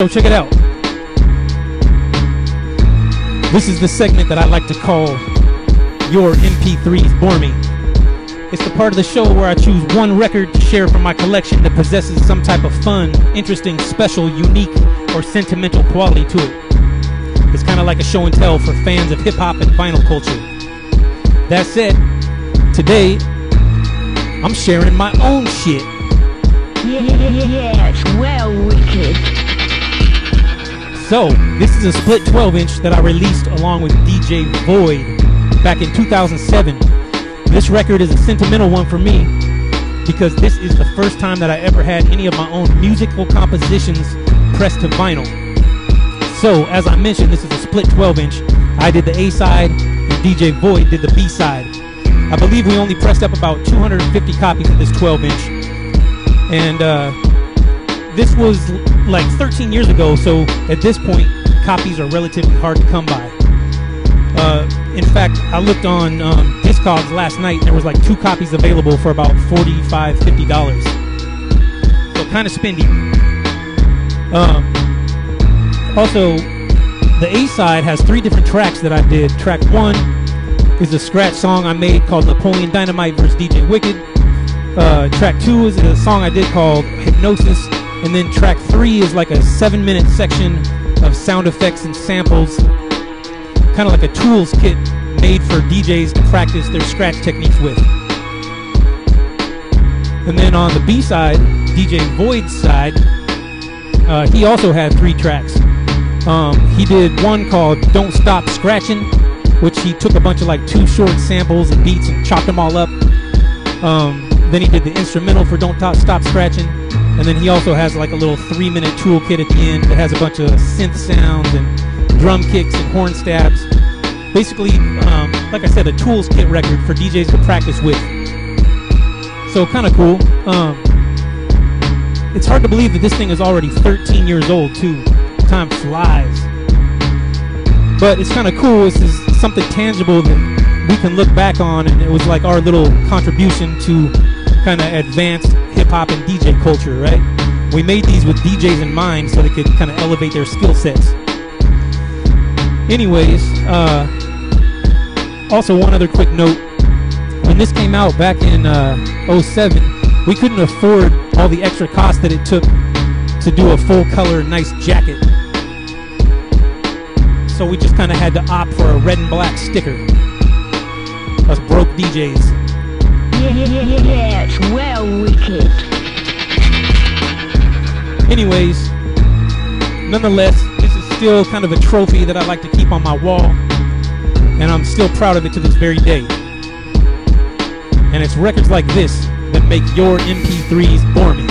So check it out. This is the segment that I like to call Your MP3s Bore Me. It's the part of the show where I choose one record to share from my collection that possesses some type of fun, interesting, special, unique, or sentimental quality to it. It's kind of like a show and tell for fans of hip-hop and vinyl culture. That said, today, I'm sharing my own shit. Yeah, it's well wicked. So, this is a split 12-inch that I released along with DJ Void back in 2007. This record is a sentimental one for me because this is the first time that I ever had any of my own musical compositions pressed to vinyl. So, as I mentioned, this is a split 12-inch. I did the A side and DJ Void did the B side. I believe we only pressed up about 250 copies of this 12-inch. And this was like 13 years ago, so at this point, copies are relatively hard to come by. In fact, I looked on Discogs last night, and there was like 2 copies available for about $45, $50. So kind of spendy. Also, the A side has 3 different tracks that I did. Track 1 is a scratch song I made called Napoleon Dynamite vs. DJ Wicked. Track 2 is a song I did called Hypnosis. And then track 3 is like a 7-minute section of sound effects and samples, kind of like a tools kit made for DJs to practice their scratch techniques with. And then on the B side, DJ Void's side, he also had 3 tracks. He did one called Don't Stop Scratching, which he took a bunch of like 2 short samples and beats and chopped them all up. Then he did the instrumental for Don't Stop Scratching. And then he also has like a little 3-minute toolkit at the end that has a bunch of synth sounds and drum kicks and horn stabs. Basically, like I said, a tools kit record for DJs to practice with. So kind of cool. It's hard to believe that this thing is already 13 years old too. Time flies. But it's kind of cool. This is something tangible that we can look back on, and it was like our little contribution to kind of advanced hip-hop and DJ culture, right? We made these with DJs in mind so they could kind of elevate their skill sets. Anyways, also one other quick note. When this came out back in 07, we couldn't afford all the extra costs that it took to do a full-color nice jacket. So we just kind of had to opt for a red and black sticker. Us broke DJs. Yeah, it's well wicked. Anyways, nonetheless, this is still kind of a trophy that I like to keep on my wall, and I'm still proud of it to this very day. And it's records like this that make your MP3s bore me.